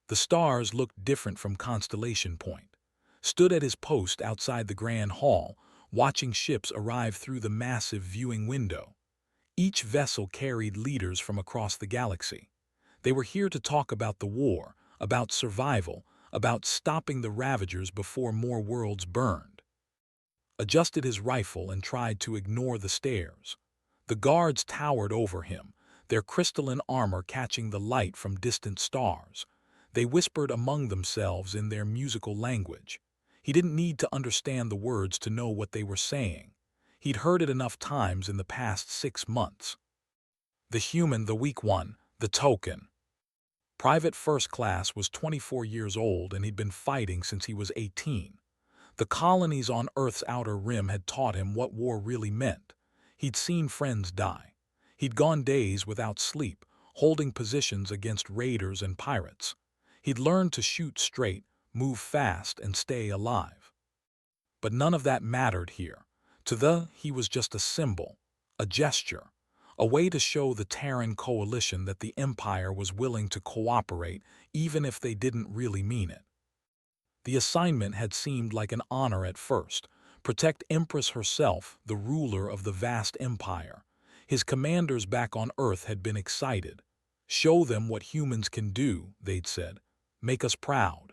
The stars looked different from Constellation Point. Stood at his post outside the Grand Hall, watching ships arrive through the massive viewing window. Each vessel carried leaders from across the galaxy. They were here to talk about the war, about survival, about stopping the Ravagers before more worlds burned. Adjusted his rifle and tried to ignore the stares. The guards towered over him, their crystalline armor catching the light from distant stars. They whispered among themselves in their musical language. He didn't need to understand the words to know what they were saying. He'd heard it enough times in the past 6 months. The human, the weak one, the token. Private First Class was 24 years old and he'd been fighting since he was 18. The colonies on Earth's outer rim had taught him what war really meant. He'd seen friends die. He'd gone days without sleep, holding positions against raiders and pirates. He'd learned to shoot straight, move fast, and stay alive. But none of that mattered here. He was just a symbol, a gesture, a way to show the Terran coalition that the Empire was willing to cooperate even if they didn't really mean it. The assignment had seemed like an honor at first. Protect Empress herself, the ruler of the vast empire. His commanders back on Earth had been excited. Show them what humans can do, they'd said. Make us proud.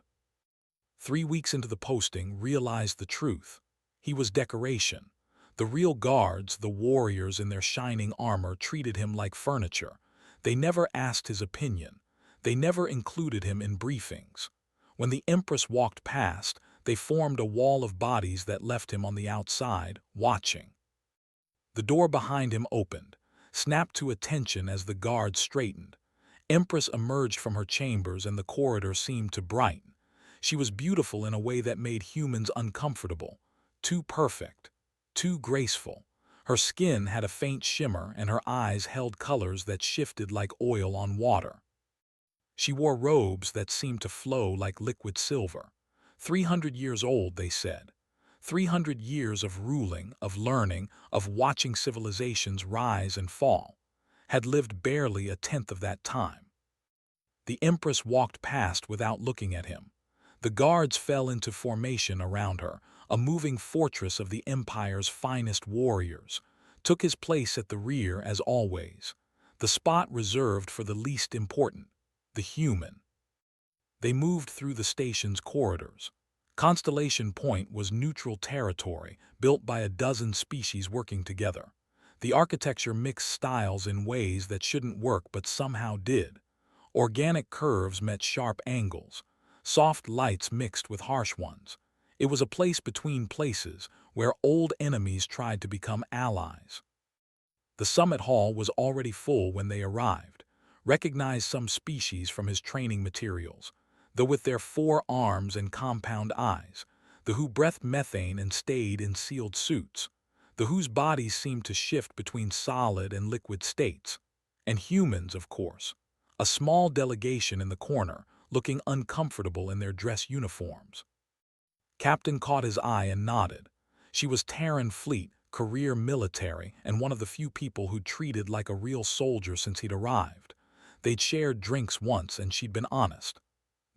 3 weeks into the posting, realized the truth. He was decoration. The real guards, the warriors in their shining armor, treated him like furniture. They never asked his opinion. They never included him in briefings. When the Empress walked past, they formed a wall of bodies that left him on the outside, watching. The door behind him opened, snapped to attention as the guards straightened. Empress emerged from her chambers and the corridor seemed to brighten. She was beautiful in a way that made humans uncomfortable. Too perfect. Too graceful. Her skin had a faint shimmer and her eyes held colors that shifted like oil on water. She wore robes that seemed to flow like liquid silver. 300 years old, they said. 300 years of ruling, of learning, of watching civilizations rise and fall. Had lived barely a tenth of that time. The Empress walked past without looking at him. The guards fell into formation around her, a moving fortress of the Empire's finest warriors. Took his place at the rear as always. The spot reserved for the least important. The human. They moved through the station's corridors. Constellation Point was neutral territory, built by a dozen species working together. The architecture mixed styles in ways that shouldn't work but somehow did. Organic curves met sharp angles. Soft lights mixed with harsh ones. It was a place between places, where old enemies tried to become allies. The summit hall was already full when they arrived. Recognized some species from his training materials, though with their 4 arms and compound eyes, the who breathed methane and stayed in sealed suits, the whose bodies seemed to shift between solid and liquid states, and humans, of course, a small delegation in the corner, looking uncomfortable in their dress uniforms. Captain caught his eye and nodded. She was Terran Fleet, career military, and one of the few people who'd treated like a real soldier since he'd arrived. They'd shared drinks once and she'd been honest.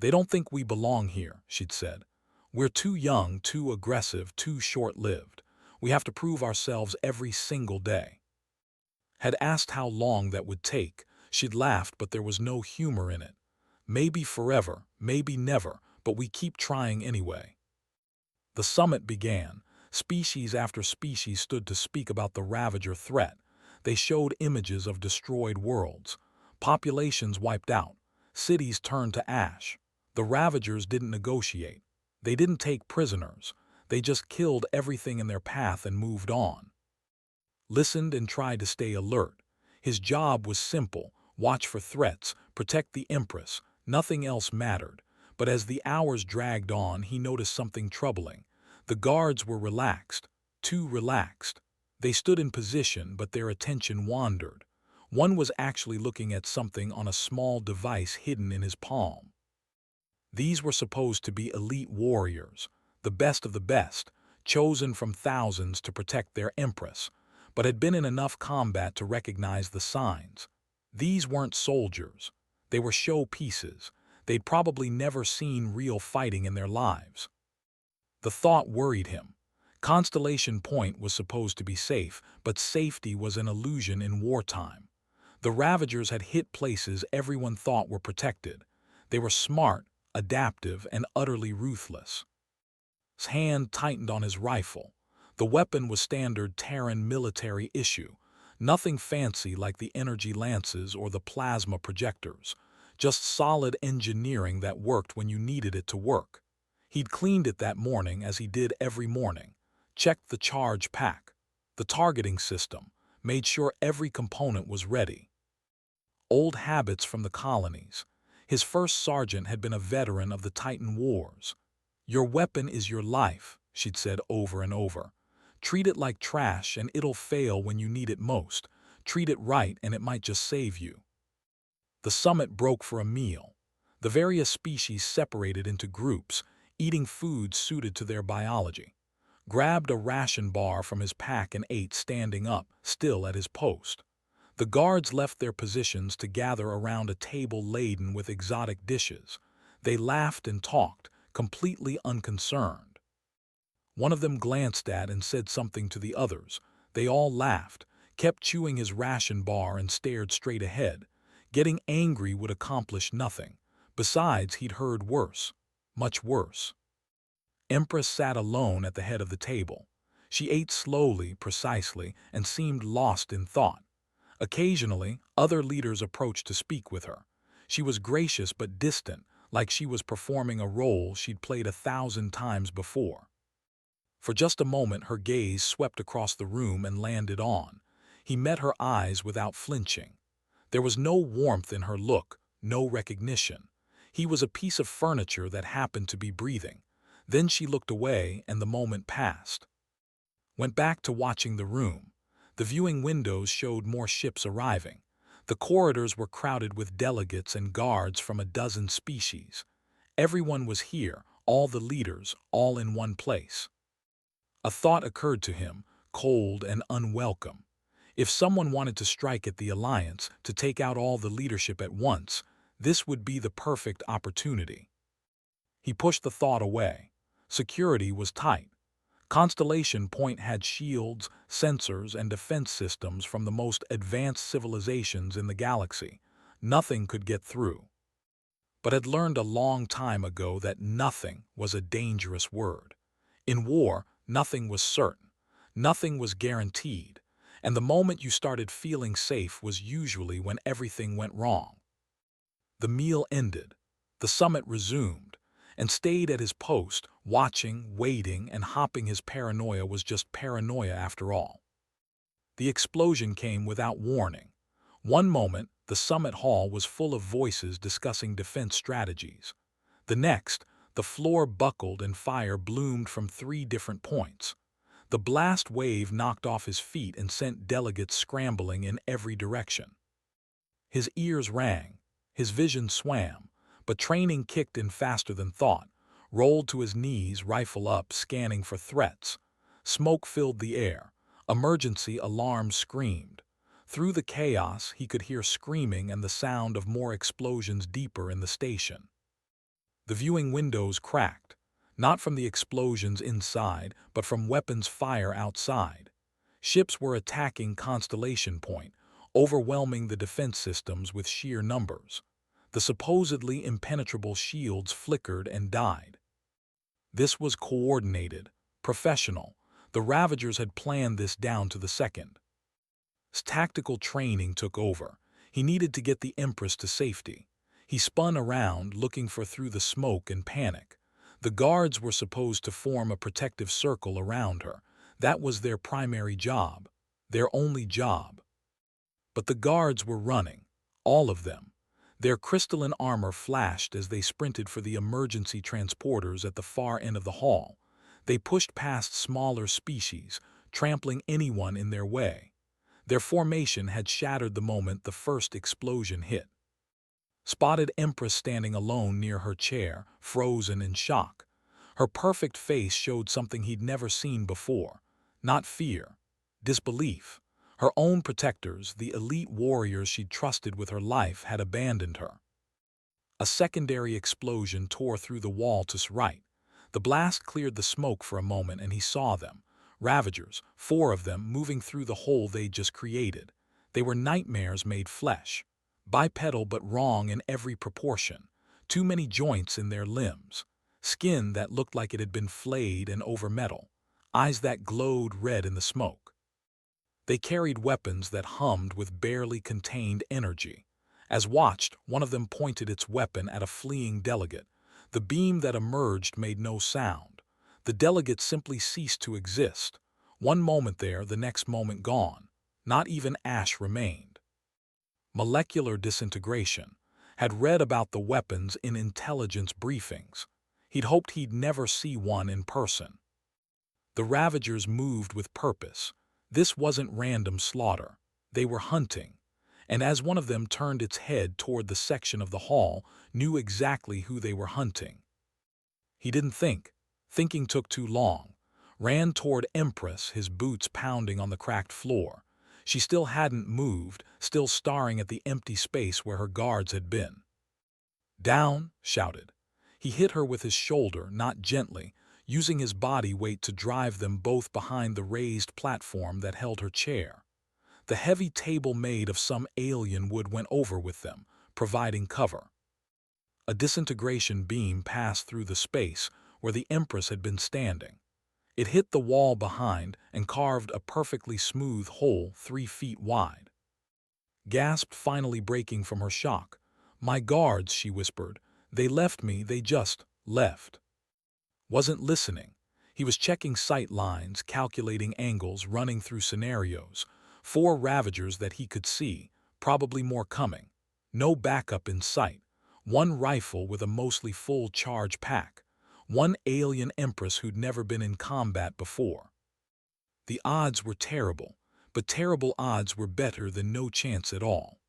They don't think we belong here, she'd said. We're too young, too aggressive, too short-lived. We have to prove ourselves every single day. Had asked how long that would take. She'd laughed, but there was no humor in it. Maybe forever, maybe never, but we keep trying anyway. The summit began. Species after species stood to speak about the Ravager threat. They showed images of destroyed worlds. Populations wiped out. Cities turned to ash. The Ravagers didn't negotiate. They didn't take prisoners. They just killed everything in their path and moved on. Listened and tried to stay alert. His job was simple. Watch for threats, protect the Empress. Nothing else mattered. But as the hours dragged on, he noticed something troubling. The guards were relaxed. Too relaxed. They stood in position, but their attention wandered. One was actually looking at something on a small device hidden in his palm. These were supposed to be elite warriors, the best of the best, chosen from thousands to protect their Empress, but had been in enough combat to recognize the signs. These weren't soldiers. They were show pieces. They'd probably never seen real fighting in their lives. The thought worried him. Constellation Point was supposed to be safe, but safety was an illusion in wartime. The Ravagers had hit places everyone thought were protected. They were smart, adaptive, and utterly ruthless. His hand tightened on his rifle. The weapon was standard Terran military issue. Nothing fancy like the energy lances or the plasma projectors. Just solid engineering that worked when you needed it to work. He'd cleaned it that morning as he did every morning. Checked the charge pack, the targeting system, made sure every component was ready. Old habits from the colonies. His first sergeant had been a veteran of the Titan Wars. "Your weapon is your life," she'd said over and over. "Treat it like trash and it'll fail when you need it most. Treat it right and it might just save you." The summit broke for a meal. The various species separated into groups, eating food suited to their biology. Grabbed a ration bar from his pack and ate standing up, still at his post. The guards left their positions to gather around a table laden with exotic dishes. They laughed and talked, completely unconcerned. One of them glanced at and said something to the others. They all laughed, kept chewing his ration bar and stared straight ahead. Getting angry would accomplish nothing. Besides, he'd heard worse, much worse. Empress sat alone at the head of the table. She ate slowly, precisely, and seemed lost in thought. Occasionally, other leaders approached to speak with her. She was gracious but distant, like she was performing a role she'd played 1,000 times before. For just a moment her gaze swept across the room and landed on. He met her eyes without flinching. There was no warmth in her look, no recognition. He was a piece of furniture that happened to be breathing. Then she looked away and the moment passed. Went back to watching the room. The viewing windows showed more ships arriving. The corridors were crowded with delegates and guards from a dozen species. Everyone was here, all the leaders, all in one place. A thought occurred to him, cold and unwelcome. If someone wanted to strike at the Alliance, to take out all the leadership at once, this would be the perfect opportunity. He pushed the thought away. Security was tight. Constellation Point had shields, sensors, and defense systems from the most advanced civilizations in the galaxy. Nothing could get through. But had learned a long time ago that nothing was a dangerous word. In war, nothing was certain. Nothing was guaranteed. And the moment you started feeling safe was usually when everything went wrong. The meal ended. The summit resumed. And stayed at his post, watching, waiting, and hopping. His paranoia was just paranoia after all. The explosion came without warning. One moment, the summit hall was full of voices discussing defense strategies. The next, the floor buckled and fire bloomed from 3 different points. The blast wave knocked off his feet and sent delegates scrambling in every direction. His ears rang, his vision swam. But training kicked in faster than thought. Rolled to his knees, rifle up, scanning for threats. Smoke filled the air. Emergency alarms screamed. Through the chaos, he could hear screaming and the sound of more explosions deeper in the station. The viewing windows cracked, not from the explosions inside, but from weapons fire outside. Ships were attacking Constellation Point, overwhelming the defense systems with sheer numbers. The supposedly impenetrable shields flickered and died. This was coordinated, professional. The Ravagers had planned this down to the second. His tactical training took over. He needed to get the Empress to safety. He spun around, looking for through the smoke and panic. The guards were supposed to form a protective circle around her. That was their primary job, their only job. But the guards were running, all of them. Their crystalline armor flashed as they sprinted for the emergency transporters at the far end of the hall. They pushed past smaller species, trampling anyone in their way. Their formation had shattered the moment the first explosion hit. Spotted Empress standing alone near her chair, frozen in shock. Her perfect face showed something he'd never seen before. Not fear, disbelief. Her own protectors, the elite warriors she'd trusted with her life, had abandoned her. A secondary explosion tore through the wall to his right. The blast cleared the smoke for a moment and he saw them. Ravagers, 4 of them, moving through the hole they'd just created. They were nightmares made flesh. Bipedal but wrong in every proportion. Too many joints in their limbs. Skin that looked like it had been flayed and over metal. Eyes that glowed red in the smoke. They carried weapons that hummed with barely contained energy. As watched, one of them pointed its weapon at a fleeing delegate. The beam that emerged made no sound. The delegate simply ceased to exist. One moment there, the next moment gone. Not even ash remained. Molecular disintegration. Had read about the weapons in intelligence briefings. He'd hoped he'd never see one in person. The Ravagers moved with purpose. This wasn't random slaughter. They were hunting. And as one of them turned its head toward the section of the hall, knew exactly who they were hunting. He didn't think. Thinking took too long. Ran toward Empress, his boots pounding on the cracked floor. She still hadn't moved, still staring at the empty space where her guards had been. "Down!" shouted. He hit her with his shoulder, not gently, using his body weight to drive them both behind the raised platform that held her chair. The heavy table made of some alien wood went over with them, providing cover. A disintegration beam passed through the space where the Empress had been standing. It hit the wall behind and carved a perfectly smooth hole 3 feet wide. Gasped, finally breaking from her shock. "My guards," she whispered. "They left me, they just left." Wasn't listening. He was checking sight lines, calculating angles, running through scenarios. 4 Ravagers that he could see, probably more coming. No backup in sight. 1 rifle with a mostly full charge pack. 1 alien Empress who'd never been in combat before. The odds were terrible, but terrible odds were better than no chance at all.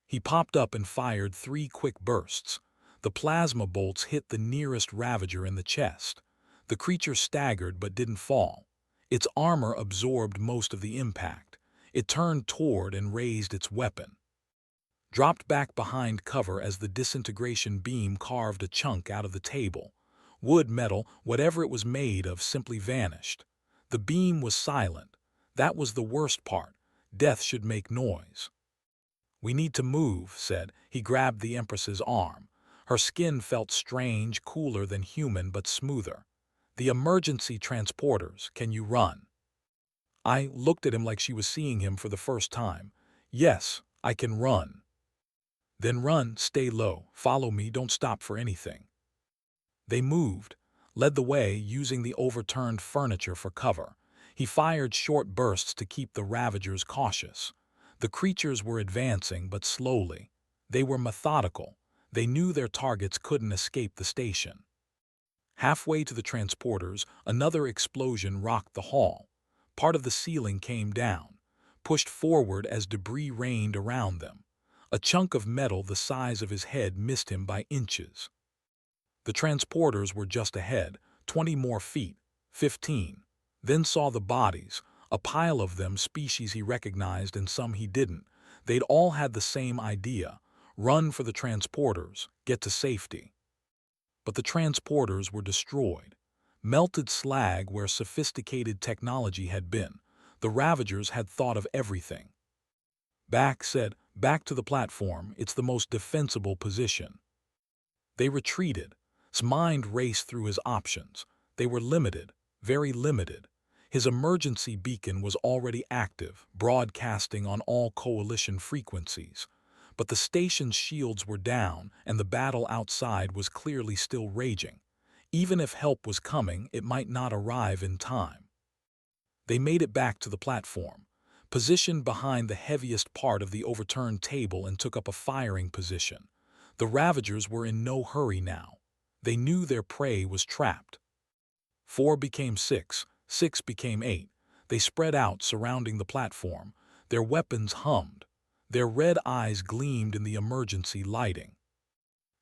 He popped up and fired 3 quick bursts. The plasma bolts hit the nearest Ravager in the chest. The creature staggered but didn't fall. Its armor absorbed most of the impact. It turned toward and raised its weapon. Dropped back behind cover as the disintegration beam carved a chunk out of the table. Wood, metal, whatever it was made of simply vanished. The beam was silent. That was the worst part. Death should make noise. "We need to move," said. He grabbed the Empress's arm. Her skin felt strange, cooler than human but smoother. "The emergency transporters, can you run?" I looked at him like she was seeing him for the first time. "Yes, I can run." "Then run, stay low, follow me, don't stop for anything." They moved, led the way using the overturned furniture for cover. He fired short bursts to keep the Ravagers cautious. The creatures were advancing, but slowly. They were methodical. They knew their targets couldn't escape the station. Halfway to the transporters, another explosion rocked the hall. Part of the ceiling came down, pushed forward as debris rained around them. A chunk of metal the size of his head missed him by inches. The transporters were just ahead, 20 more feet, 15. Then saw the bodies, a pile of them, species he recognized and some he didn't. They'd all had the same idea: run for the transporters, get to safety. But the transporters were destroyed. Melted slag where sophisticated technology had been. The Ravagers had thought of everything. "Back," said, "back to the platform, it's the most defensible position." They retreated. His mind raced through his options. They were limited, very limited. His emergency beacon was already active, broadcasting on all coalition frequencies. But the station's shields were down, and the battle outside was clearly still raging. Even if help was coming, it might not arrive in time. They made it back to the platform, positioned behind the heaviest part of the overturned table, and took up a firing position. The Ravagers were in no hurry now. They knew their prey was trapped. 4 became 6, 6 became 8. They spread out, surrounding the platform. Their weapons hummed. Their red eyes gleamed in the emergency lighting.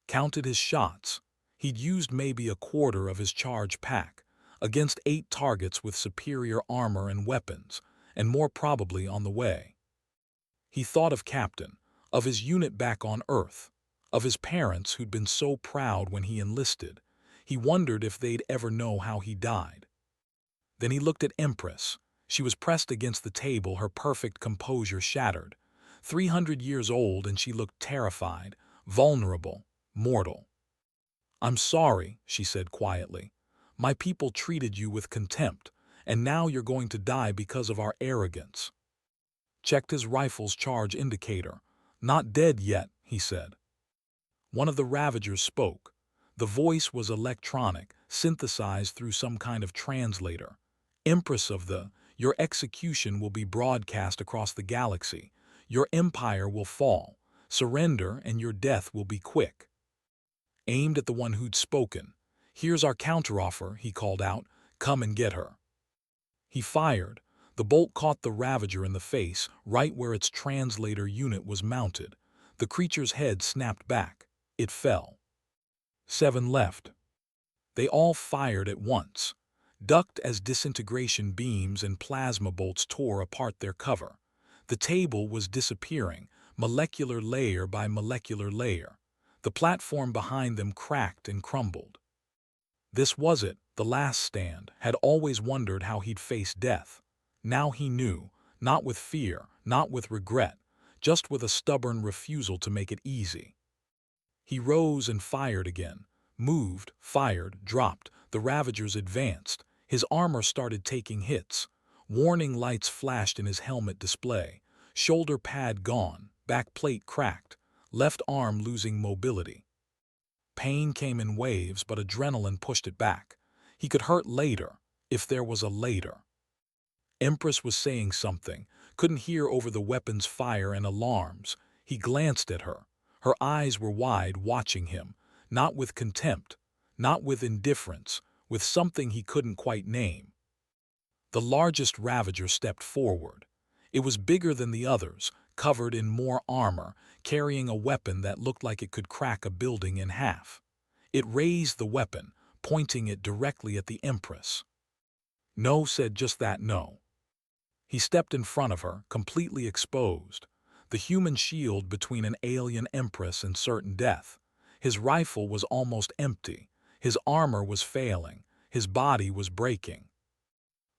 Counted his shots. He'd used maybe a quarter of his charge pack, against 8 targets with superior armor and weapons, and more probably on the way. He thought of Captain, of his unit back on Earth. of his parents who'd been so proud when he enlisted. He wondered if they'd ever know how he died. Then he looked at Empress. She was pressed against the table, her perfect composure shattered. 300 years old, and she looked terrified, vulnerable, mortal. "I'm sorry," she said quietly. "My people treated you with contempt, and now you're going to die because of our arrogance." Checked his rifle's charge indicator. "Not dead yet," he said. One of the Ravagers spoke. The voice was electronic, synthesized through some kind of translator. "Empress of the, your execution will be broadcast across the galaxy. Your empire will fall. Surrender and your death will be quick." Aimed at the one who'd spoken. "Here's our counteroffer," he called out. "Come and get her." He fired. The bolt caught the Ravager in the face, right where its translator unit was mounted. The creature's head snapped back. It fell. 7 left. They all fired at once, ducked as disintegration beams and plasma bolts tore apart their cover. The table was disappearing, molecular layer by molecular layer. The platform behind them cracked and crumbled. This was it, the last stand. Had always wondered how he'd face death. Now he knew, not with fear, not with regret, just with a stubborn refusal to make it easy. He rose and fired again. Moved, fired, dropped. The Ravagers advanced. His armor started taking hits. Warning lights flashed in his helmet display. Shoulder pad gone, back plate cracked, left arm losing mobility. Pain came in waves, but adrenaline pushed it back. He could hurt later, if there was a later. Empress was saying something, couldn't hear over the weapon's fire and alarms. He glanced at her. Her eyes were wide, watching him, not with contempt, not with indifference, with something he couldn't quite name. The largest Ravager stepped forward. It was bigger than the others, covered in more armor, carrying a weapon that looked like it could crack a building in half. It raised the weapon, pointing it directly at the Empress. "No," said just that, "no." He stepped in front of her, completely exposed. The human shield between an alien Empress and certain death. His rifle was almost empty. His armor was failing. His body was breaking.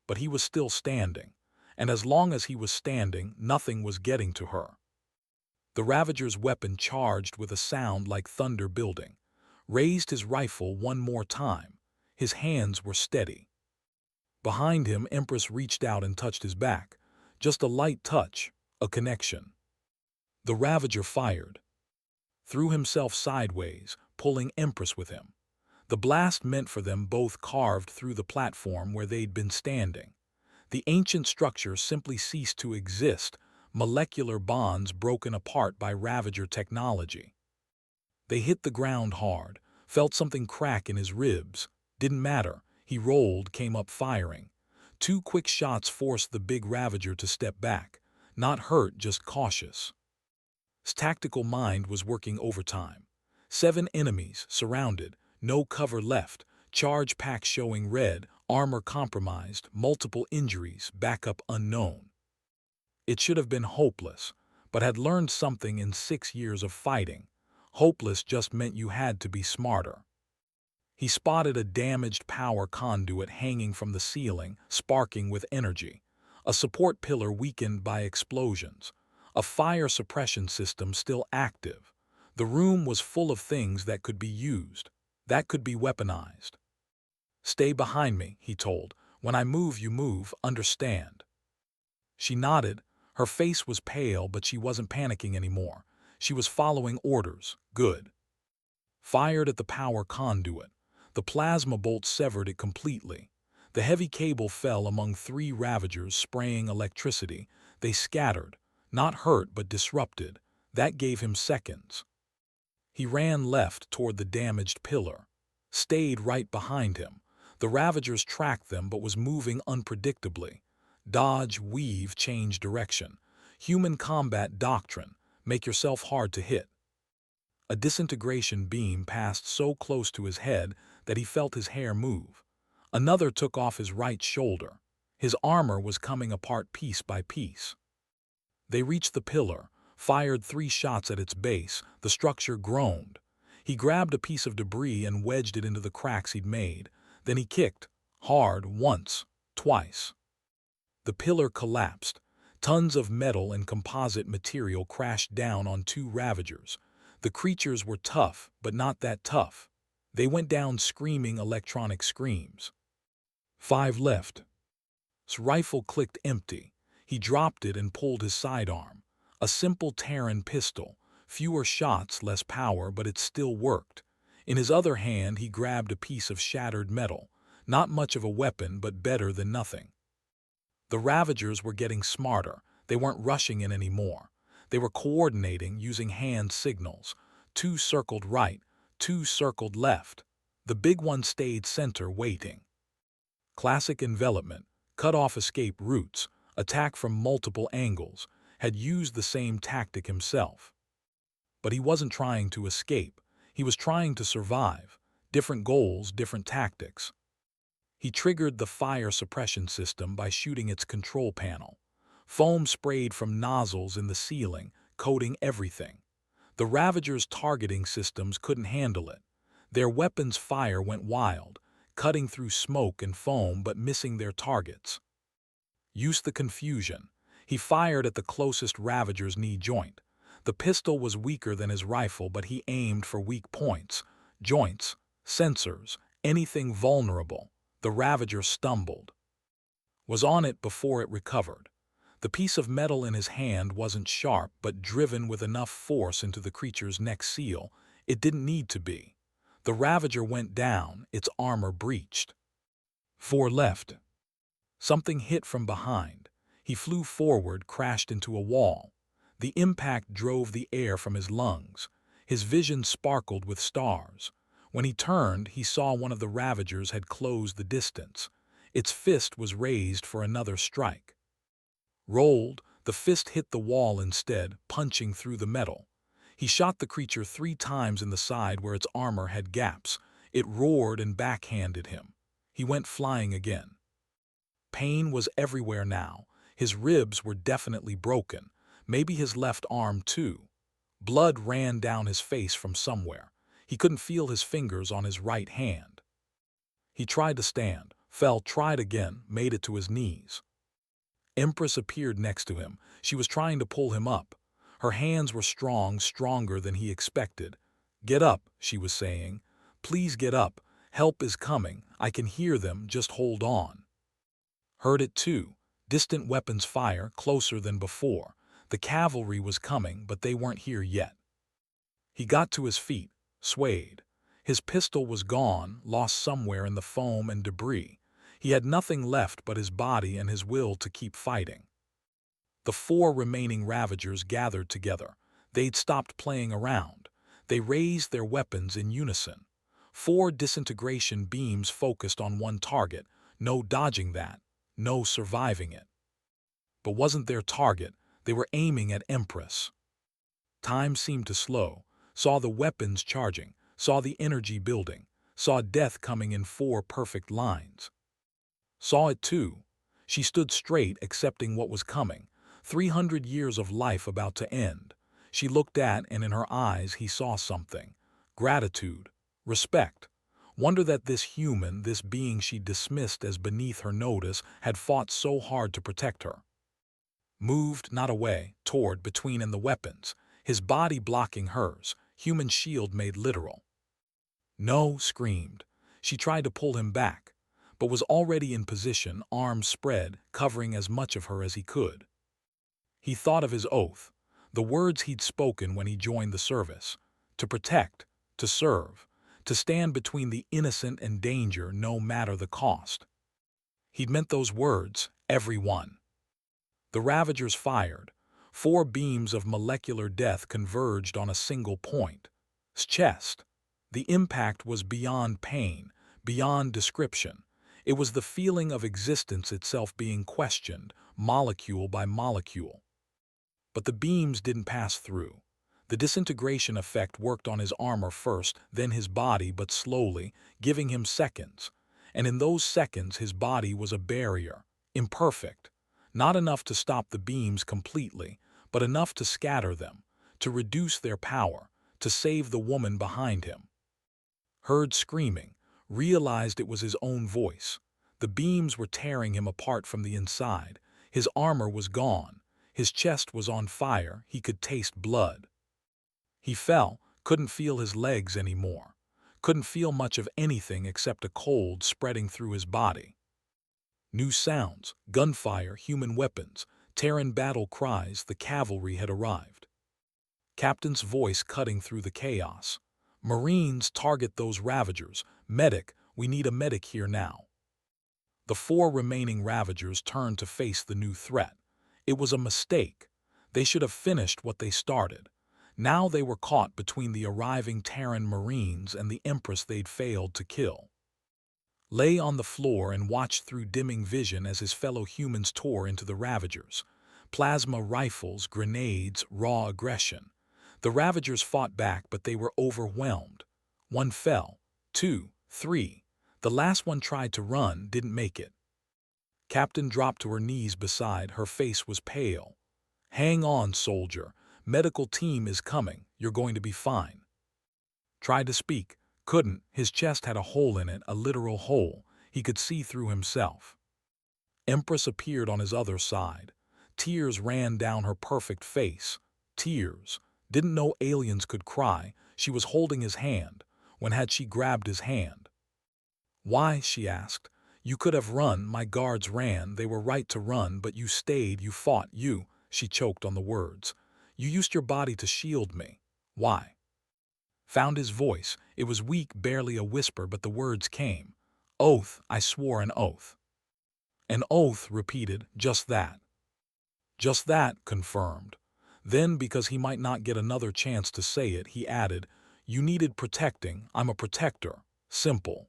But he was still standing. And as long as he was standing, nothing was getting to her. The Ravager's weapon charged with a sound like thunder building. Raised his rifle one more time. His hands were steady. Behind him, Empress reached out and touched his back. Just a light touch, a connection. The Ravager fired. Threw himself sideways, pulling Empress with him. The blast meant for them both carved through the platform where they'd been standing. The ancient structure simply ceased to exist, molecular bonds broken apart by Ravager technology. They hit the ground hard, felt something crack in his ribs. Didn't matter. He rolled, came up firing. 2 quick shots forced the big Ravager to step back. Not hurt, just cautious. His tactical mind was working overtime. 7 enemies, surrounded, no cover left, charge packs showing red, armor compromised, multiple injuries, backup unknown. It should have been hopeless, but had learned something in 6 years of fighting. Hopeless just meant you had to be smarter. He spotted a damaged power conduit hanging from the ceiling, sparking with energy. A support pillar weakened by explosions. A fire suppression system still active. The room was full of things that could be used, that could be weaponized. "Stay behind me," he told. "When I move, you move, understand?" She nodded. Her face was pale, but she wasn't panicking anymore. She was following orders. Good. Fired at the power conduit. The plasma bolt severed it completely. The heavy cable fell among 3 Ravagers, spraying electricity. They scattered. Not hurt, but disrupted. That gave him seconds. He ran left toward the damaged pillar. Stayed right behind him. The Ravagers tracked them, but was moving unpredictably. Dodge, weave, change direction. Human combat doctrine. Make yourself hard to hit. A disintegration beam passed so close to his head that he felt his hair move. Another took off his right shoulder. His armor was coming apart piece by piece. They reached the pillar, fired 3 shots at its base. The structure groaned. He grabbed a piece of debris and wedged it into the cracks he'd made. Then he kicked, hard, once, twice. The pillar collapsed. Tons of metal and composite material crashed down on 2 Ravagers. The creatures were tough, but not that tough. They went down screaming electronic screams. 5 left. His rifle clicked empty. He dropped it and pulled his sidearm. A simple Terran pistol. Fewer shots, less power, but it still worked. In his other hand, he grabbed a piece of shattered metal. Not much of a weapon, but better than nothing. The Ravagers were getting smarter. They weren't rushing in anymore. They were coordinating using hand signals. 2 circled right, 2 circled left. The big one stayed center, waiting. Classic envelopment, cut off escape routes, attack from multiple angles, had used the same tactic himself. But he wasn't trying to escape. He was trying to survive. Different goals, different tactics. He triggered the fire suppression system by shooting its control panel. Foam sprayed from nozzles in the ceiling, coating everything. The Ravagers' targeting systems couldn't handle it. Their weapons' fire went wild, cutting through smoke and foam but missing their targets. Used the confusion. He fired at the closest Ravager's knee joint. The pistol was weaker than his rifle, but he aimed for weak points, joints, sensors, anything vulnerable. The Ravager stumbled. Was on it before it recovered. The piece of metal in his hand wasn't sharp, but driven with enough force into the creature's neck seal, it didn't need to be. The Ravager went down, its armor breached. 4 left. Something hit from behind. He flew forward, crashed into a wall. The impact drove the air from his lungs. His vision sparkled with stars. When he turned, he saw one of the Ravagers had closed the distance. Its fist was raised for another strike. Rolled, the fist hit the wall instead, punching through the metal. He shot the creature 3 times in the side where its armor had gaps. It roared and backhanded him. He went flying again. Pain was everywhere now. His ribs were definitely broken. Maybe his left arm too. Blood ran down his face from somewhere. He couldn't feel his fingers on his right hand. He tried to stand, fell, tried again, made it to his knees. Empress appeared next to him. She was trying to pull him up. Her hands were strong, stronger than he expected. "Get up," she was saying. "Please get up. Help is coming. I can hear them. Just hold on." Heard it too. Distant weapons fire, closer than before. The cavalry was coming, but they weren't here yet. He got to his feet, swayed. His pistol was gone, lost somewhere in the foam and debris. He had nothing left but his body and his will to keep fighting. The 4 remaining Ravagers gathered together. They'd stopped playing around. They raised their weapons in unison. 4 disintegration beams focused on one target. No dodging that. No surviving it. But wasn't their target. They were aiming at Empress. Time seemed to slow. Saw the weapons charging. Saw the energy building. Saw death coming in 4 perfect lines. Saw it too. She stood straight, accepting what was coming. 300 years of life about to end. She looked at, and in her eyes he saw something. Gratitude. Respect. Wonder that this human, this being she dismissed as beneath her notice, had fought so hard to protect her. Moved, not away, toward, between and the weapons. His body blocking hers. Human shield made literal. "No," screamed. She tried to pull him back, but was already in position, arms spread, covering as much of her as he could. He thought of his oath, the words he'd spoken when he joined the service. To protect, to serve, to stand between the innocent and danger no matter the cost. He'd meant those words, every one. The Ravagers fired. 4 beams of molecular death converged on a single point. His chest. The impact was beyond pain, beyond description. It was the feeling of existence itself being questioned, molecule by molecule. But the beams didn't pass through. The disintegration effect worked on his armor first, then his body, but slowly, giving him seconds. And in those seconds his body was a barrier, imperfect. Not enough to stop the beams completely, but enough to scatter them, to reduce their power, to save the woman behind him. Heard screaming, realized it was his own voice. The beams were tearing him apart from the inside. His armor was gone. His chest was on fire. He could taste blood. He fell, couldn't feel his legs anymore. Couldn't feel much of anything except a cold spreading through his body. New sounds, gunfire, human weapons, Terran battle cries, the cavalry had arrived. Captain's voice cutting through the chaos. Marines, target those Ravagers. Medic, we need a medic here now. The 4 remaining Ravagers turned to face the new threat. It was a mistake. They should have finished what they started. Now they were caught between the arriving Terran Marines and the Empress they'd failed to kill. Lay on the floor and watched through dimming vision as his fellow humans tore into the Ravagers. Plasma rifles, grenades, raw aggression. The Ravagers fought back, but they were overwhelmed. 1 fell, 2, 3. The last one tried to run, didn't make it. Captain dropped to her knees beside, her face was pale. Hang on, soldier. Medical team is coming. You're going to be fine. Tried to speak. Couldn't. His chest had a hole in it, a literal hole. He could see through himself. Empress appeared on his other side. Tears ran down her perfect face. Tears. Didn't know aliens could cry. She was holding his hand. When had she grabbed his hand? Why, she asked. You could have run. My guards ran. They were right to run, but you stayed. You fought. You. She choked on the words. You used your body to shield me. Why? Found his voice. It was weak, barely a whisper, but the words came. Oath. I swore an oath. An oath, repeated. Just that. Just that, confirmed. Then, because he might not get another chance to say it, he added, You needed protecting. I'm a protector. Simple.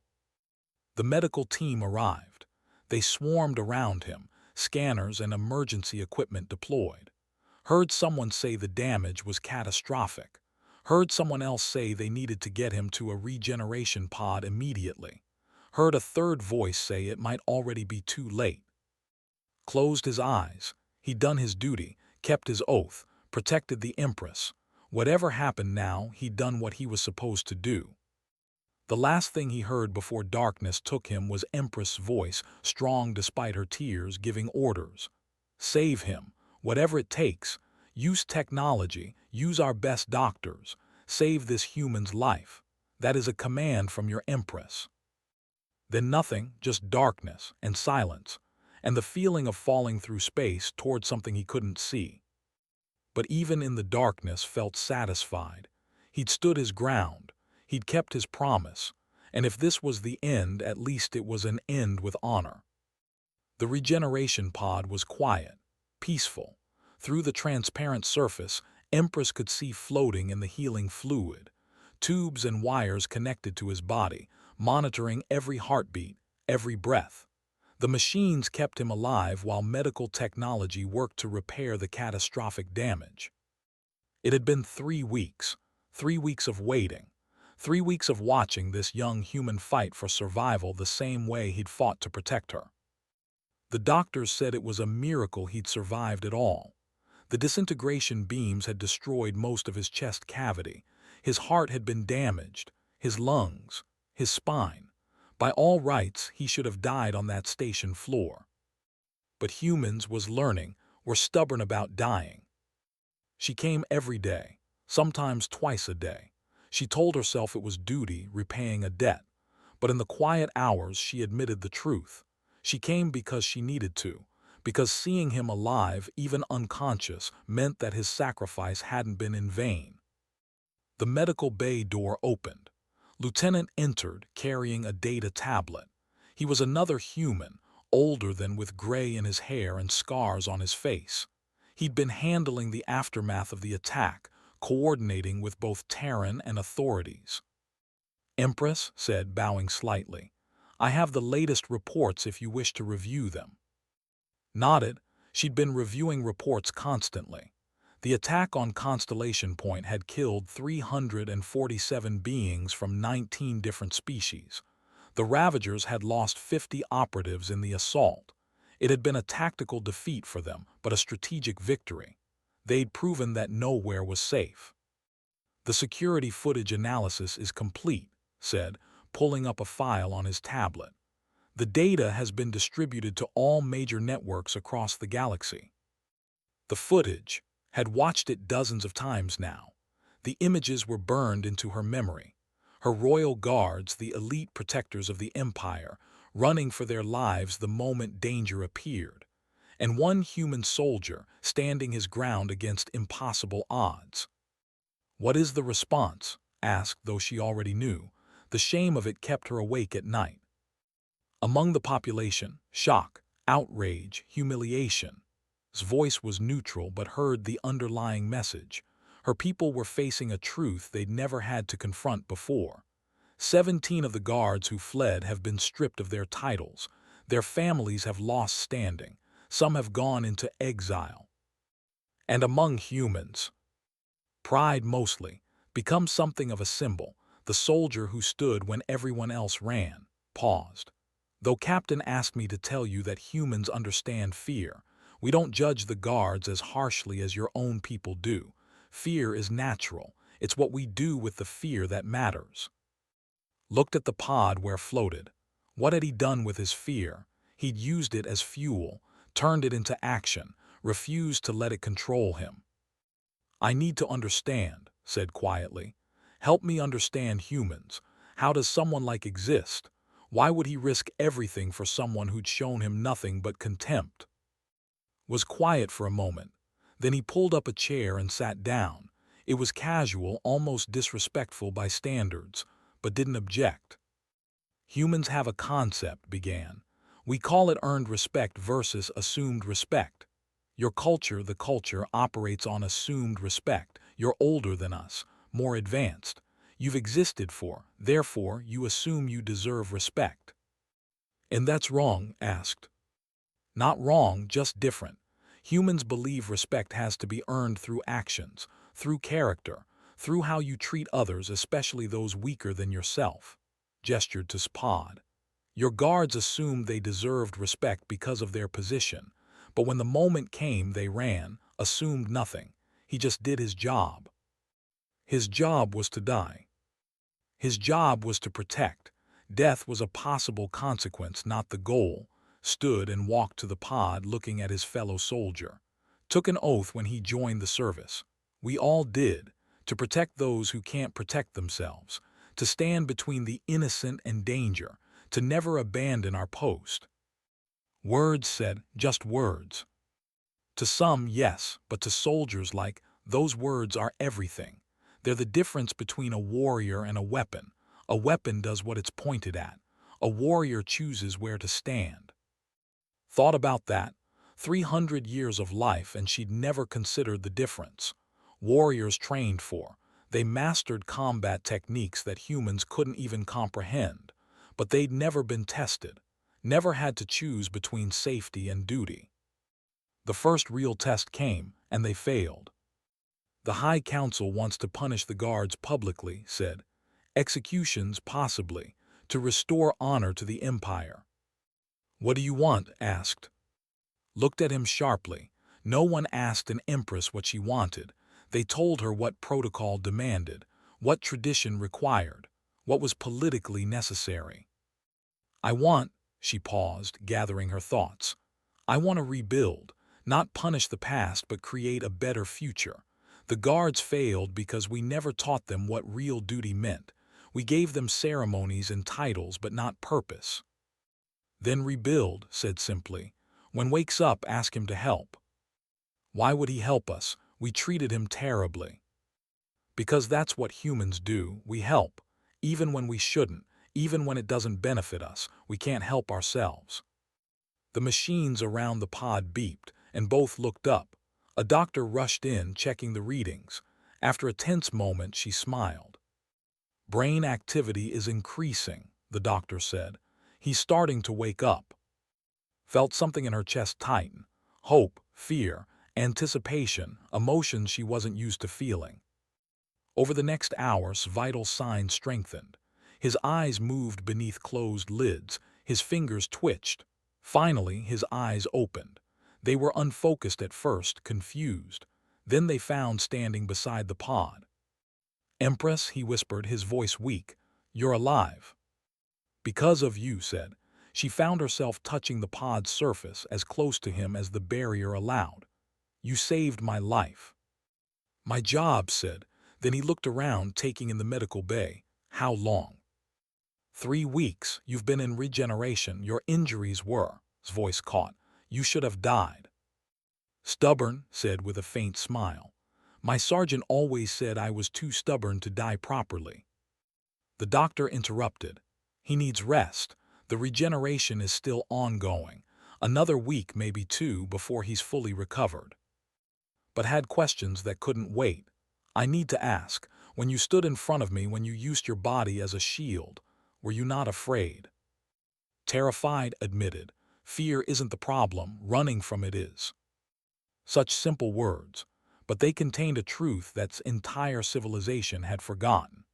The medical team arrived. They swarmed around him, scanners and emergency equipment deployed. Heard someone say the damage was catastrophic. Heard someone else say they needed to get him to a regeneration pod immediately. Heard a third voice say it might already be too late. Closed his eyes. He'd done his duty, kept his oath, protected the Empress. Whatever happened now, he'd done what he was supposed to do. The last thing he heard before darkness took him was Empress' voice, strong despite her tears, giving orders. Save him, whatever it takes. Use technology, use our best doctors. Save this human's life. That is a command from your Empress. Then nothing, just darkness and silence, and the feeling of falling through space toward something he couldn't see. But even in the darkness felt satisfied. He'd stood his ground. He'd kept his promise. And if this was the end, at least it was an end with honor. The regeneration pod was quiet, peaceful. Through the transparent surface, Empress could see floating in the healing fluid. Tubes and wires connected to his body, monitoring every heartbeat, every breath. The machines kept him alive while medical technology worked to repair the catastrophic damage. It had been 3 weeks. 3 weeks of waiting. 3 weeks of watching this young human fight for survival the same way he'd fought to protect her. The doctors said it was a miracle he'd survived at all. The disintegration beams had destroyed most of his chest cavity. His heart had been damaged, his lungs, his spine. By all rights, he should have died on that station floor. But humans, was learning, were stubborn about dying. She came every day, sometimes twice a day. She told herself it was duty, repaying a debt. But in the quiet hours, she admitted the truth. She came because she needed to, because seeing him alive, even unconscious, meant that his sacrifice hadn't been in vain. The medical bay door opened. Lieutenant entered, carrying a data tablet. He was another human, older than, with gray in his hair and scars on his face. He'd been handling the aftermath of the attack, coordinating with both Terran and authorities. Empress said, bowing slightly, I have the latest reports if you wish to review them. Nodded. She'd been reviewing reports constantly. The attack on Constellation Point had killed 347 beings from 19 different species. The Ravagers had lost 50 operatives in the assault. It had been a tactical defeat for them, but a strategic victory. They'd proven that nowhere was safe. "The security footage analysis is complete," said, pulling up a file on his tablet. "The data has been distributed to all major networks across the galaxy." The footage had watched it dozens of times now. The images were burned into her memory. Her royal guards, the elite protectors of the Empire, running for their lives the moment danger appeared, and one human soldier standing his ground against impossible odds. "What is the response?" asked, though she already knew. The shame of it kept her awake at night. "Among the population, shock, outrage, humiliation." His voice was neutral but heard the underlying message. Her people were facing a truth they'd never had to confront before. 17 of the guards who fled have been stripped of their titles. Their families have lost standing. Some have gone into exile. And among humans, pride mostly, becomes something of a symbol. The soldier who stood when everyone else ran, paused. "Though Captain asked me to tell you that humans understand fear. We don't judge the guards as harshly as your own people do. Fear is natural. It's what we do with the fear that matters." Looked at the pod where floated. What had he done with his fear? He'd used it as fuel, turned it into action, refused to let it control him. "I need to understand," said quietly. "Help me understand humans. How does someone like exist? Why would he risk everything for someone who'd shown him nothing but contempt?" Was quiet for a moment. Then he pulled up a chair and sat down. It was casual, almost disrespectful by standards, but didn't object. "Humans have a concept," began. "We call it earned respect versus assumed respect. Your culture, the culture, operates on assumed respect. You're older than us, more advanced. You've existed for, therefore you assume you deserve respect." "And that's wrong?" asked. "Not wrong, just different. Humans believe respect has to be earned through actions, through character, through how you treat others, especially those weaker than yourself." Gestured to Spod. "Your guards assumed they deserved respect because of their position, but when the moment came they ran, assumed nothing. He just did his job. His job was to die. His job was to protect. Death was a possible consequence, not the goal." Stood and walked to the pod looking at his fellow soldier. "Took an oath when he joined the service. We all did. To protect those who can't protect themselves. To stand between the innocent and danger. To never abandon our post." Words said, just words. To some, yes, but to soldiers those words are everything. They're the difference between a warrior and a weapon. A weapon does what it's pointed at. A warrior chooses where to stand. Thought about that. 300 years of life and she'd never considered the difference. Warriors trained for. They mastered combat techniques that humans couldn't even comprehend. But they'd never been tested. Never had to choose between safety and duty. The first real test came, and they failed. "The High Council wants to punish the guards publicly," said. "Executions, possibly, to restore honor to the Empire." "What do you want?" asked. Looked at him sharply. No one asked an Empress what she wanted. They told her what protocol demanded, what tradition required, what was politically necessary. "I want," she paused, gathering her thoughts. "I want to rebuild, not punish the past but create a better future. The guards failed because we never taught them what real duty meant. We gave them ceremonies and titles but not purpose." "Then rebuild," said simply. "When wakes up, ask him to help." "Why would he help us? We treated him terribly." "Because that's what humans do. We help. Even when we shouldn't. Even when it doesn't benefit us. We can't help ourselves." The machines around the pod beeped, and both looked up. A doctor rushed in, checking the readings. After a tense moment, she smiled. "Brain activity is increasing," the doctor said. "He's starting to wake up." Felt something in her chest tighten. Hope, fear, anticipation, emotions she wasn't used to feeling. Over the next hours, vital signs strengthened. His eyes moved beneath closed lids. His fingers twitched. Finally, his eyes opened. They were unfocused at first, confused. Then they found standing beside the pod. "Empress," he whispered, his voice weak, "you're alive." "Because of you," said. She found herself touching the pod's surface as close to him as the barrier allowed. "You saved my life." "My job," said. Then he looked around, taking in the medical bay. "How long?" 3 weeks. You've been in regeneration. Your injuries were." His voice caught. "You should have died." "Stubborn," said with a faint smile. "My sergeant always said I was too stubborn to die properly." The doctor interrupted. "He needs rest. The regeneration is still ongoing. Another week, maybe 2, before he's fully recovered." But had questions that couldn't wait. "I need to ask, when you stood in front of me, when you used your body as a shield, were you not afraid?" "Terrified," admitted. "Fear isn't the problem, running from it is." Such simple words, but they contained a truth that entire civilization had forgotten.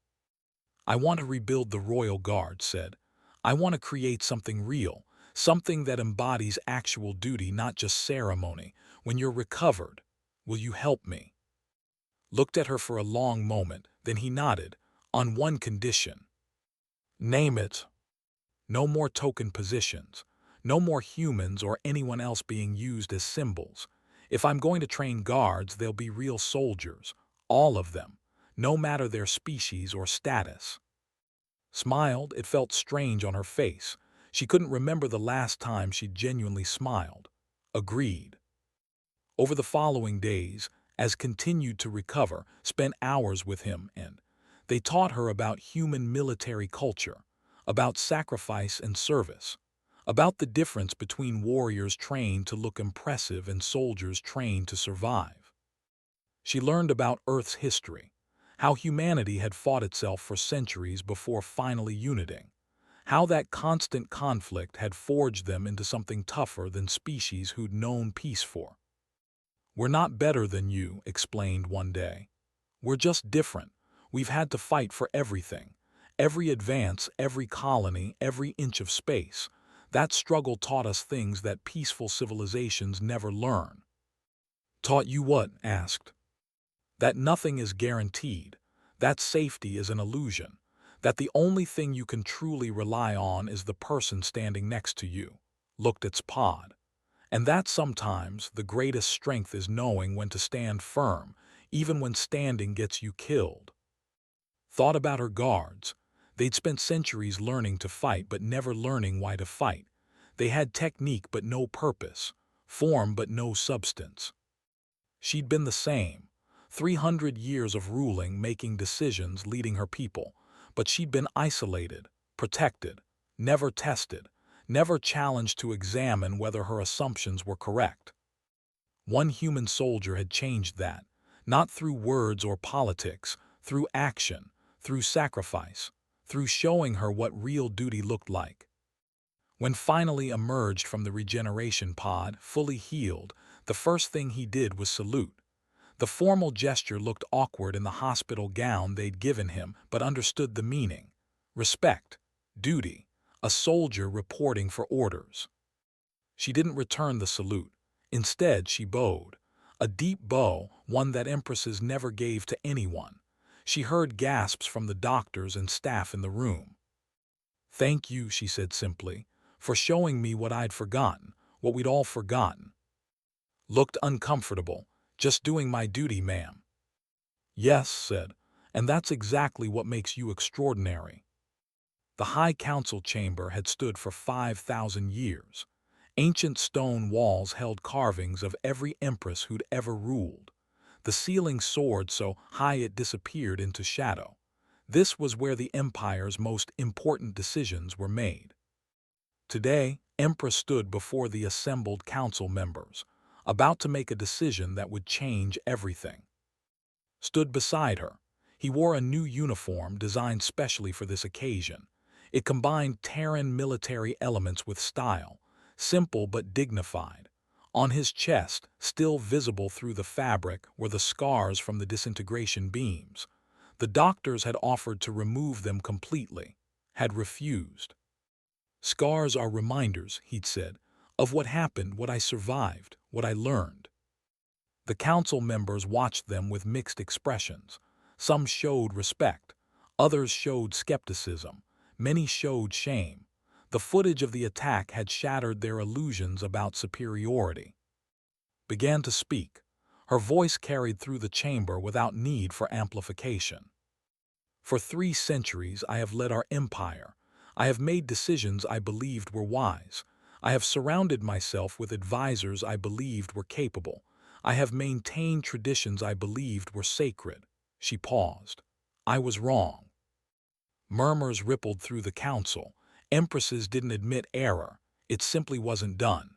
"I want to rebuild the Royal Guard," said. "I want to create something real, something that embodies actual duty, not just ceremony. When you're recovered, will you help me?" Looked at her for a long moment, then he nodded. "On one condition." "Name it." "No more token positions. No more humans or anyone else being used as symbols. If I'm going to train guards, they'll be real soldiers. All of them. No matter their species or status." Smiled. It felt strange on her face. She couldn't remember the last time she'd genuinely smiled. Agreed. Over the following days, as continued to recover, spent hours with him, and they taught her about human military culture, about sacrifice and service, about the difference between warriors trained to look impressive and soldiers trained to survive. She learned about Earth's history, how humanity had fought itself for centuries before finally uniting, how that constant conflict had forged them into something tougher than species who'd known peace for. "We're not better than you," explained one day. "We're just different. We've had to fight for everything. Every advance, every colony, every inch of space. That struggle taught us things that peaceful civilizations never learn." "Taught you what?" asked. "That nothing is guaranteed. That safety is an illusion. That the only thing you can truly rely on is the person standing next to you." Looked at Spod. "And that sometimes the greatest strength is knowing when to stand firm, even when standing gets you killed." Thought about her guards. They'd spent centuries learning to fight but never learning why to fight. They had technique but no purpose, form but no substance. She'd been the same. 300 years of ruling, making decisions, leading her people. But she'd been isolated, protected, never tested, never challenged to examine whether her assumptions were correct. One human soldier had changed that, not through words or politics, through action, through sacrifice, through showing her what real duty looked like. When finally emerged from the regeneration pod, fully healed, the first thing he did was salute. The formal gesture looked awkward in the hospital gown they'd given him, but understood the meaning. Respect, duty, a soldier reporting for orders. She didn't return the salute. Instead, she bowed. A deep bow, one that empresses never gave to anyone. She heard gasps from the doctors and staff in the room. "Thank you," she said simply, "for showing me what I'd forgotten, what we'd all forgotten." Looked uncomfortable. "Just doing my duty, ma'am." "Yes," said, "and that's exactly what makes you extraordinary." The High Council chamber had stood for 5,000 years. Ancient stone walls held carvings of every empress who'd ever ruled. The ceiling soared so high it disappeared into shadow. This was where the empire's most important decisions were made. Today, Empress stood before the assembled council members, about to make a decision that would change everything. Stood beside her. He wore a new uniform designed specially for this occasion. It combined Terran military elements with style, simple but dignified. On his chest, still visible through the fabric, were the scars from the disintegration beams. The doctors had offered to remove them completely, had refused. "Scars are reminders," he'd said, "of what happened, what I survived, what I learned." The council members watched them with mixed expressions. Some showed respect, others showed skepticism, many showed shame. The footage of the attack had shattered their illusions about superiority. Began to speak. Her voice carried through the chamber without need for amplification. For 3 centuries I have led our empire. I have made decisions I believed were wise. I have surrounded myself with advisors I believed were capable. I have maintained traditions I believed were sacred. She paused. I was wrong. Murmurs rippled through the council. Empresses didn't admit error. It simply wasn't done.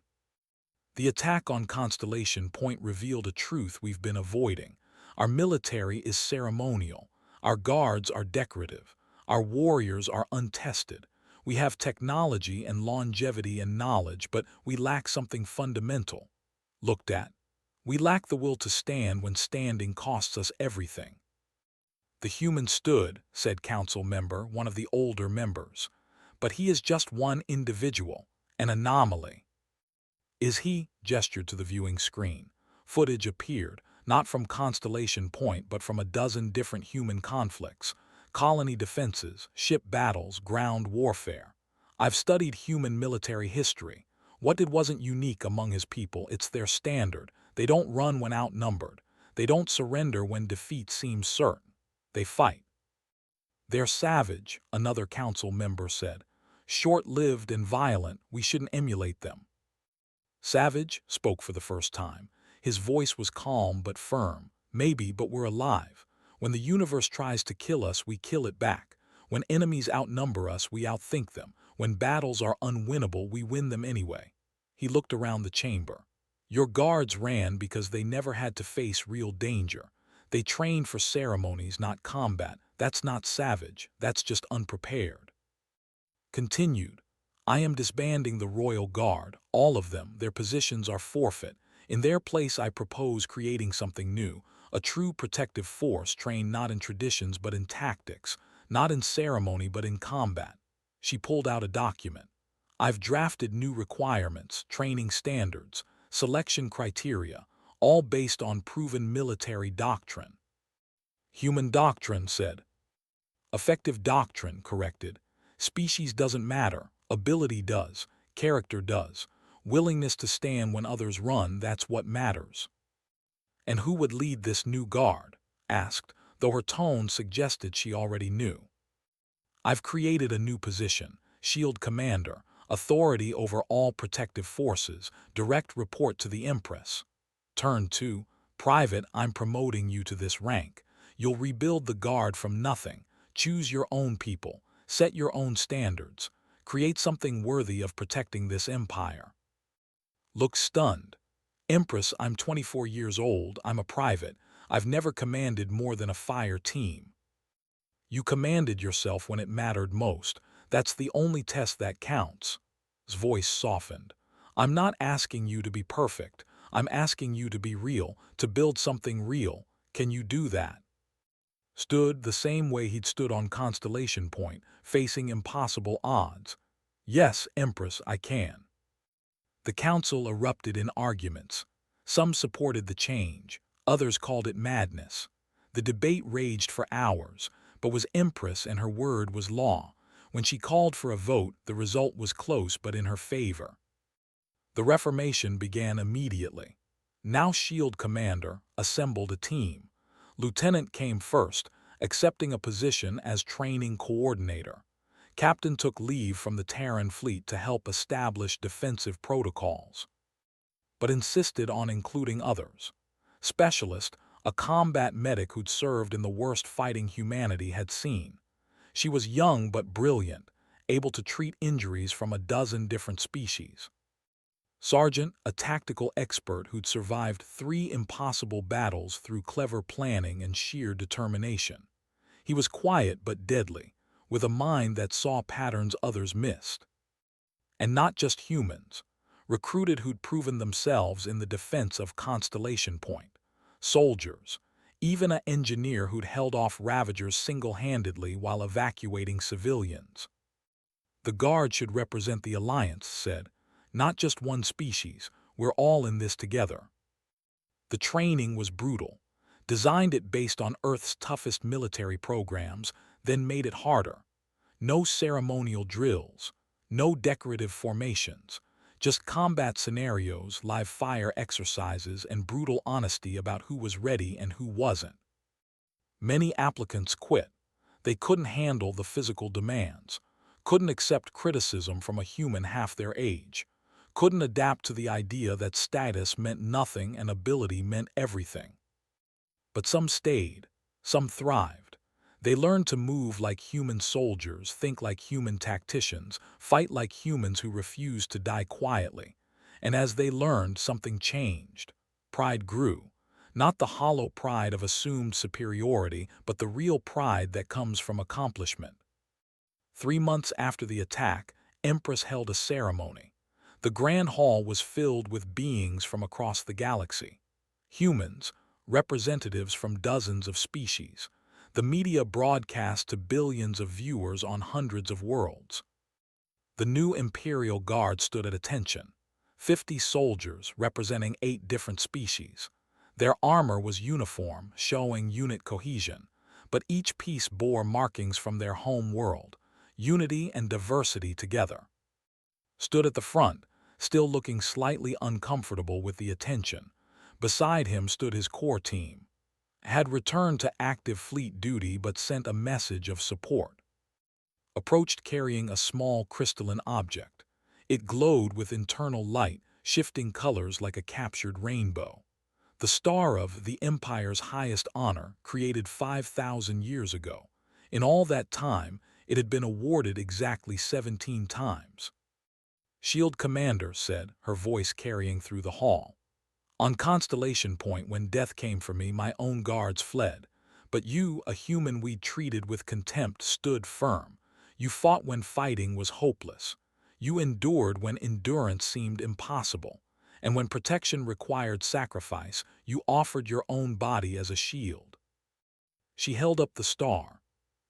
The attack on Constellation Point revealed a truth we've been avoiding. Our military is ceremonial. Our guards are decorative. Our warriors are untested. We have technology and longevity and knowledge, but we lack something fundamental. Looked at. We lack the will to stand when standing costs us everything. The human stood, said council member, one of the older members. But he is just one individual, an anomaly. Is he? Gestured to the viewing screen. Footage appeared, not from Constellation Point, but from a dozen different human conflicts. Colony defenses, ship battles, ground warfare. I've studied human military history. What wasn't unique among his people, it's their standard. They don't run when outnumbered. They don't surrender when defeat seems certain. They fight. They're savage, another council member said. Short-lived and violent, we shouldn't emulate them. Savage spoke for the first time. His voice was calm but firm. Maybe, but we're alive. When the universe tries to kill us, we kill it back. When enemies outnumber us, we outthink them. When battles are unwinnable, we win them anyway. He looked around the chamber. Your guards ran because they never had to face real danger. They trained for ceremonies, not combat. That's not savage. That's just unprepared. Continued. I am disbanding the Royal Guard, all of them. Their positions are forfeit. In their place I propose creating something new, a true protective force trained not in traditions but in tactics, not in ceremony but in combat. She pulled out a document. I've drafted new requirements, training standards, selection criteria, all based on proven military doctrine. Human doctrine, said. Effective doctrine, corrected. Species doesn't matter. Ability does. Character does. Willingness to stand when others run, that's what matters. And who would lead this new guard? Asked, though her tone suggested she already knew. I've created a new position, Shield Commander, authority over all protective forces, direct report to the Empress. Turn 2, Private, I'm promoting you to this rank. You'll rebuild the guard from nothing. Choose your own people. Set your own standards. Create something worthy of protecting this empire. Look stunned. Empress, I'm 24 years old. I'm a private. I've never commanded more than a fire team. You commanded yourself when it mattered most. That's the only test that counts. His voice softened. I'm not asking you to be perfect. I'm asking you to be real, to build something real. Can you do that? Stood the same way he'd stood on Constellation Point, facing impossible odds. Yes, Empress, I can. The council erupted in arguments. Some supported the change. Others called it madness. The debate raged for hours, but was Empress and her word was law. When she called for a vote, the result was close but in her favor. The reformation began immediately. Now Shield Commander assembled a team. Lieutenant came first, accepting a position as training coordinator. Captain took leave from the Terran fleet to help establish defensive protocols, but insisted on including others. Specialist, a combat medic who'd served in the worst fighting humanity had seen. She was young but brilliant, able to treat injuries from a dozen different species. Sergeant, a tactical expert who'd survived 3 impossible battles through clever planning and sheer determination. He was quiet but deadly, with a mind that saw patterns others missed. And not just humans, recruited who'd proven themselves in the defense of Constellation Point. Soldiers, even an engineer who'd held off Ravagers single-handedly while evacuating civilians. The Guard should represent the Alliance, said. Not just one species, we're all in this together. The training was brutal. Designed it based on Earth's toughest military programs, then made it harder. No ceremonial drills, no decorative formations, just combat scenarios, live fire exercises, and brutal honesty about who was ready and who wasn't. Many applicants quit. They couldn't handle the physical demands, couldn't accept criticism from a human half their age, couldn't adapt to the idea that status meant nothing and ability meant everything. But some stayed, some thrived. They learned to move like human soldiers, think like human tacticians, fight like humans who refused to die quietly. And as they learned, something changed. Pride grew. Not the hollow pride of assumed superiority, but the real pride that comes from accomplishment. 3 months after the attack, Empress held a ceremony. The Grand Hall was filled with beings from across the galaxy. Humans, representatives from dozens of species. The media broadcast to billions of viewers on hundreds of worlds. The new Imperial Guard stood at attention. 50 soldiers representing 8 different species. Their armor was uniform, showing unit cohesion, but each piece bore markings from their home world, unity and diversity together. Stood at the front, still looking slightly uncomfortable with the attention. Beside him stood his core team. Had returned to active fleet duty but sent a message of support. Approached carrying a small crystalline object. It glowed with internal light, shifting colors like a captured rainbow. The star of the Empire's highest honor, created 5,000 years ago. In all that time, it had been awarded exactly 17 times. Shield Commander said, her voice carrying through the hall. On Constellation Point, when death came for me, my own guards fled. But you, a human we'd treated with contempt, stood firm. You fought when fighting was hopeless. You endured when endurance seemed impossible. And when protection required sacrifice, you offered your own body as a shield. She held up the star.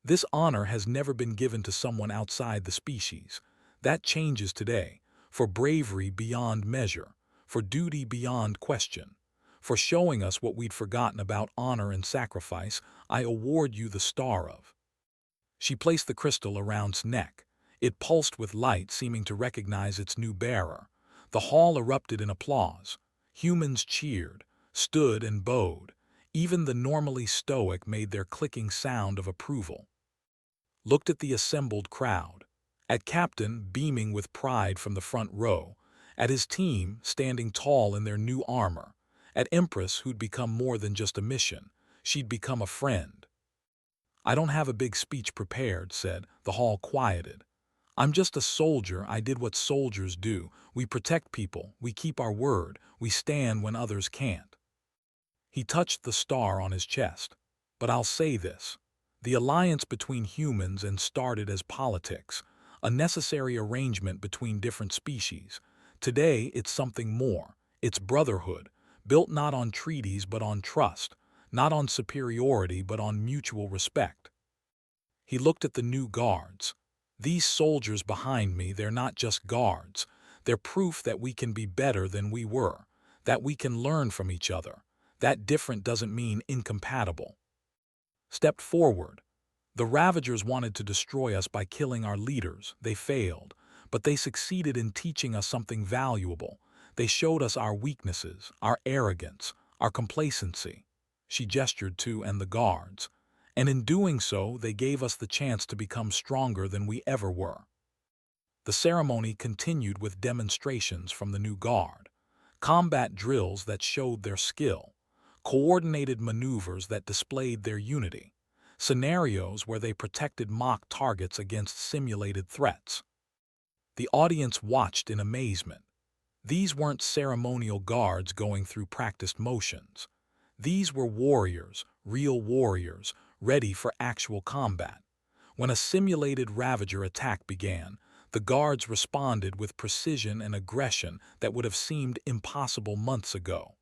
This honor has never been given to someone outside the species. That changes today, for bravery beyond measure, for duty beyond question. For showing us what we'd forgotten about honor and sacrifice, I award you the Star of. She placed the crystal around his neck. It pulsed with light, seeming to recognize its new bearer. The hall erupted in applause. Humans cheered, stood and bowed. Even the normally stoic made their clicking sound of approval. Looked at the assembled crowd. At Captain, beaming with pride from the front row. At his team, standing tall in their new armor. At Empress, who'd become more than just a mission. She'd become a friend. I don't have a big speech prepared, said. The hall quieted. I'm just a soldier. I did what soldiers do. We protect people. We keep our word. We stand when others can't. He touched the star on his chest. But I'll say this. The alliance between humans and started as politics, a necessary arrangement between different species. Today, it's something more. It's brotherhood, built not on treaties but on trust, not on superiority but on mutual respect. He looked at the new guards. These soldiers behind me, they're not just guards. They're proof that we can be better than we were, that we can learn from each other. That different doesn't mean incompatible. Stepped forward. The Ravagers wanted to destroy us by killing our leaders. They failed, but they succeeded in teaching us something valuable. They showed us our weaknesses, our arrogance, our complacency. She gestured to and the guards. And in doing so, they gave us the chance to become stronger than we ever were. The ceremony continued with demonstrations from the new guard. Combat drills that showed their skill. Coordinated maneuvers that displayed their unity. Scenarios where they protected mock targets against simulated threats. The audience watched in amazement. These weren't ceremonial guards going through practiced motions. These were warriors, real warriors, ready for actual combat. When a simulated Ravager attack began, the guards responded with precision and aggression that would have seemed impossible months ago.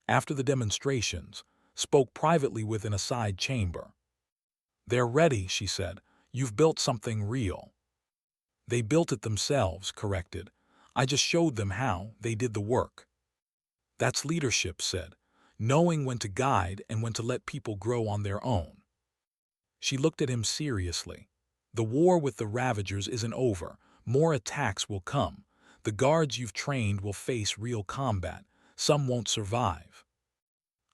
After the demonstrations, spoke privately within a side chamber. They're ready, she said. You've built something real. They built it themselves, corrected. I just showed them how. They did the work. That's leadership, said. knowing when to guide and when to let people grow on their own. She looked at him seriously. The war with the Ravagers isn't over. More attacks will come. The guards you've trained will face real combat. Some won't survive.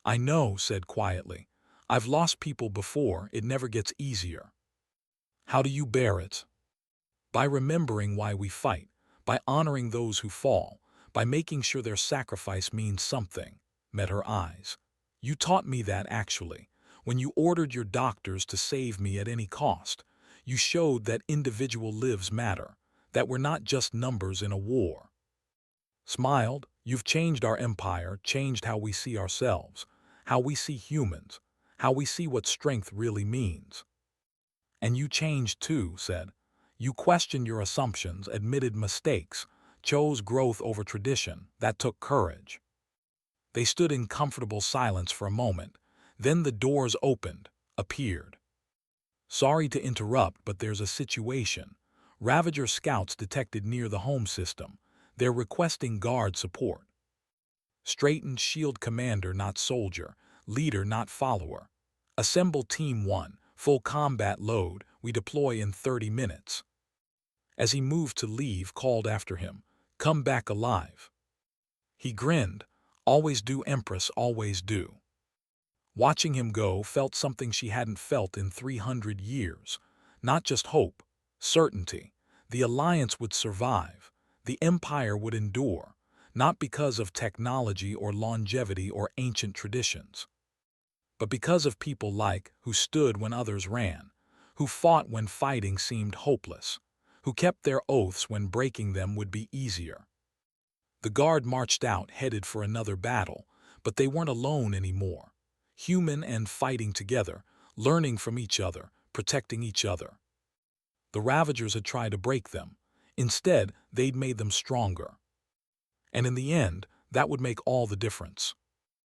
I know, said quietly. I've lost people before. It never gets easier. How do you bear it? By remembering why we fight, by honoring those who fall, by making sure their sacrifice means something. Met her eyes. You taught me that, actually. When you ordered your doctors to save me at any cost, you showed that individual lives matter, that we're not just numbers in a war. Smiled, you've changed our empire, changed how we see ourselves, how we see humans, how we see what strength really means. And you changed too, said. You questioned your assumptions, admitted mistakes, chose growth over tradition. That took courage. They stood in comfortable silence for a moment. Then the doors opened, appeared. Sorry to interrupt, but there's a situation. Ravager scouts detected near the home system. They're requesting guard support. Straightened shield commander, not soldier. Leader, not follower. Assemble Team 1. Full combat load. We deploy in 30 minutes. As he moved to leave, called after him. Come back alive. He grinned. Always do, Empress, always do. Watching him go, felt something she hadn't felt in 300 years. Not just hope, certainty. The Alliance would survive. The Empire would endure. Not because of technology or longevity or ancient traditions, but because of people who stood when others ran, who fought when fighting seemed hopeless, who kept their oaths when breaking them would be easier. The guard marched out, headed for another battle, but they weren't alone anymore. Human and fighting together, learning from each other, protecting each other. The Ravagers had tried to break them. Instead, they'd made them stronger. And in the end, that would make all the difference.